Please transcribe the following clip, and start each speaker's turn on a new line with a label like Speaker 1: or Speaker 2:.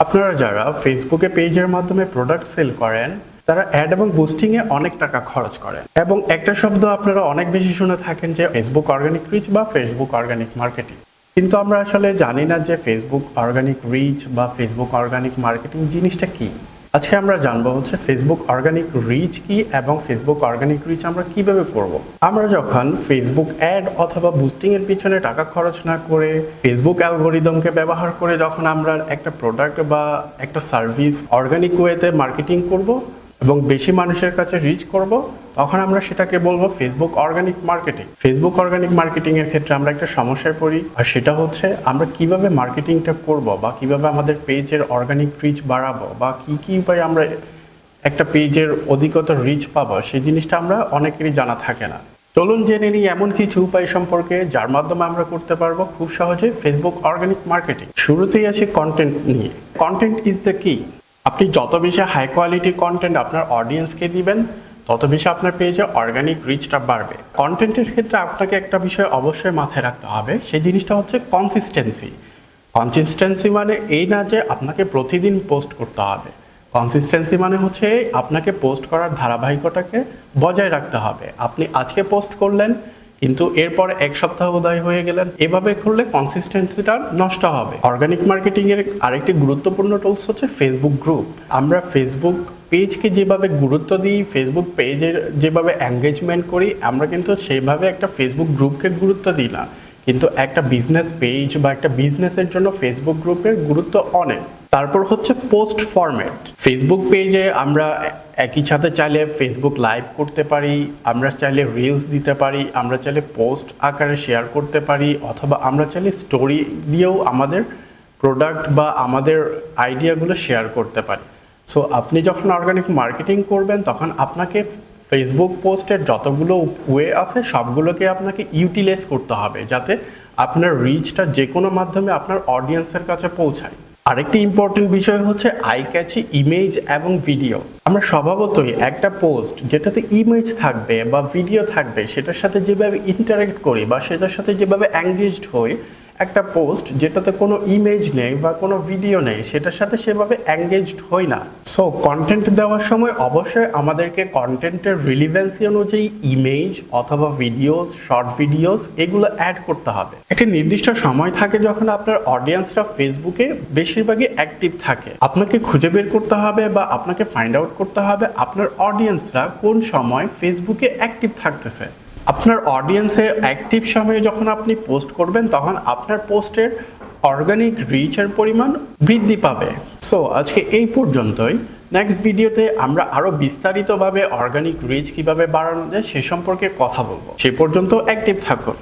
Speaker 1: আপনারা যারা ফেসবুকে পেজের মাধ্যমে প্রোডাক্ট সেল করেন তারা অ্যাড এবং বুস্টিং এ অনেক টাকা খরচ করেন এবং একটা শব্দ আপনারা অনেক বেশি শুনে থাকেন যে ফেসবুক অর্গানিক রিচ বা ফেসবুক অর্গানিক মার্কেটিং। কিন্তু আমরা আসলে জানি না যে ফেসবুক অর্গানিক রিচ বা ফেসবুক অর্গানিক মার্কেটিং জিনিসটা কি। আজকে আমরা জানবো হচ্ছে ফেসবুক অর্গানিক রিচ কি এবং ফেসবুক অর্গানিক রিচ আমরা কিভাবে করব। আমরা যখন ফেসবুক অ্যাড অথবা বুস্টিং এর পিছনে টাকা খরচ না করে ফেসবুক অ্যালগোরিদমকে ব্যবহার করে যখন আমরা একটা প্রোডাক্ট বা একটা সার্ভিস অর্গানিক ওয়েতে মার্কেটিং করব এবং বেশি মানুষের কাছে রিচ করব, তখন আমরা সেটাকে বলবো Facebook organic marketing. Facebook organic marketing এর ক্ষেত্রে আমরা একটা সমস্যায় পড়ি, আর সেটা হচ্ছে আমরা কিভাবে মার্কেটিংটা করব বা কিভাবে আমাদের পেজের অর্গানিক রিচ বাড়াবো বা কি উপায়ে আমরা একটা পেজের অধিকতর রিচ পাবো, সেই জিনিসটা আমরা অনেকেরই জানা থাকে না। চলুন জেনে নিই এমন কিছু উপায় সম্পর্কে যার মাধ্যমে আমরা করতে পারবো খুব সহজে ফেসবুক অর্গানিক মার্কেটিং। শুরুতেই আসি কন্টেন্ট নিয়ে। কন্টেন্ট ইজ দ্য কি। আপনি যত বেশি হাই কোয়ালিটি কন্টেন্ট আপনার অডিয়েন্সকে দিবেন তত বেশি আপনার পেজে অর্গানিক রিচটা বাড়বে। কন্টেন্টের ক্ষেত্রে আপনাকে একটা বিষয় অবশ্যই মাথায় রাখতে হবে, সেই জিনিসটা হচ্ছে কনসিস্টেন্সি। কনসিস্টেন্সি মানে এই না যে আপনাকে প্রতিদিন পোস্ট করতে হবে। কনসিস্টেন্সি মানে হচ্ছে আপনাকে পোস্ট করার ধারাবাহিকতাকে বজায় রাখতে হবে। আপনি আজকে পোস্ট করলেন কিন্তু এরপর এক সপ্তাহ উদয় হয়ে গেলেন, এভাবে করলে কনসিস্টেন্সিটা নষ্ট হবে। অর্গানিক মার্কেটিং এর আরেকটি গুরুত্বপূর্ণ টুলস হচ্ছে ফেসবুক গ্রুপ। আমরা ফেসবুক পেজকে যেভাবে গুরুত্ব দিই, ফেসবুক পেজের যেভাবে এঙ্গেজমেন্ট করি, আমরা কিন্তু সেইভাবে একটা ফেসবুক গ্রুপকে গুরুত্ব দিই না। কিন্তু একটা বিজনেস পেজ বা একটা বিজনেসের জন্য ফেসবুক গ্রুপের গুরুত্ব অনেক। তারপর হচ্ছে পোস্ট ফরম্যাট। ফেসবুক পেজে আমরা একই সাথে চাইলে ফেসবুক লাইভ করতে পারি, আমরা চাইলে রিলস দিতে পারি, আমরা চাইলে পোস্ট আকারে শেয়ার করতে পারি, অথবা আমরা চাইলে স্টোরি দিয়েও আমাদের প্রোডাক্ট বা আমাদের আইডিয়াগুলো শেয়ার করতে পারি। সো আপনি যখন অর্গানিক মার্কেটিং করবেন তখন আপনাকে ফেসবুক পোস্টের যতগুলো ওয়ে আছে সবগুলোকে আপনাকে ইউটিলাইজ করতে হবে যাতে আপনার রিচটা যে কোনো মাধ্যমে আপনার অডিয়েন্সের কাছে পৌঁছায়। আরেকটি ইম্পর্টেন্ট বিষয় হচ্ছে আই ক্যাচি ইমেজ এবং ভিডিওস। আমরা স্বভাবতই একটা পোস্ট যেটাতে ইমেজ থাকবে বা ভিডিও থাকবে সেটার সাথে যেভাবে ইন্টারেক্ট করি বা সেটার সাথে যেভাবে এঙ্গেজড হই, একটা পোস্ট যেটাতে কোনো ইমেজ নেই বা কোনো ভিডিও নেই সেটার সাথে সেভাবে এঙ্গেজড হই না। সো কন্টেন্ট দেওয়ার সময় অবশ্যই আমাদেরকে কন্টেন্টের রিলিভেন্সি অনুযায়ী ইমেজ অথবা ভিডিওস, শর্ট ভিডিওস এগুলো অ্যাড করতে হবে। একটা নির্দিষ্ট সময় থাকে যখন আপনার অডিয়েন্সরা ফেসবুকে বেশিরভাগই অ্যাক্টিভ থাকে। আপনাকে খুঁজে বের করতে হবে বা আপনাকে ফাইন্ড আউট করতে হবে আপনার অডিয়েন্সরা কোন সময় ফেসবুকে অ্যাক্টিভ থাকতেছে। আপনার অডিয়েন্সের অ্যাক্টিভ সময়ে যখন আপনি পোস্ট করবেন তখন আপনার পোস্টের অর্গানিক রিচের পরিমাণ বৃদ্ধি পাবে। সো আজকে এই পর্যন্তই। নেক্সট ভিডিওতে আমরা আরও বিস্তারিতভাবে অর্গানিক রিচ কিভাবে বাড়ানো যায় সে সম্পর্কে কথা বলবো। সে পর্যন্ত অ্যাক্টিভ থাকুন।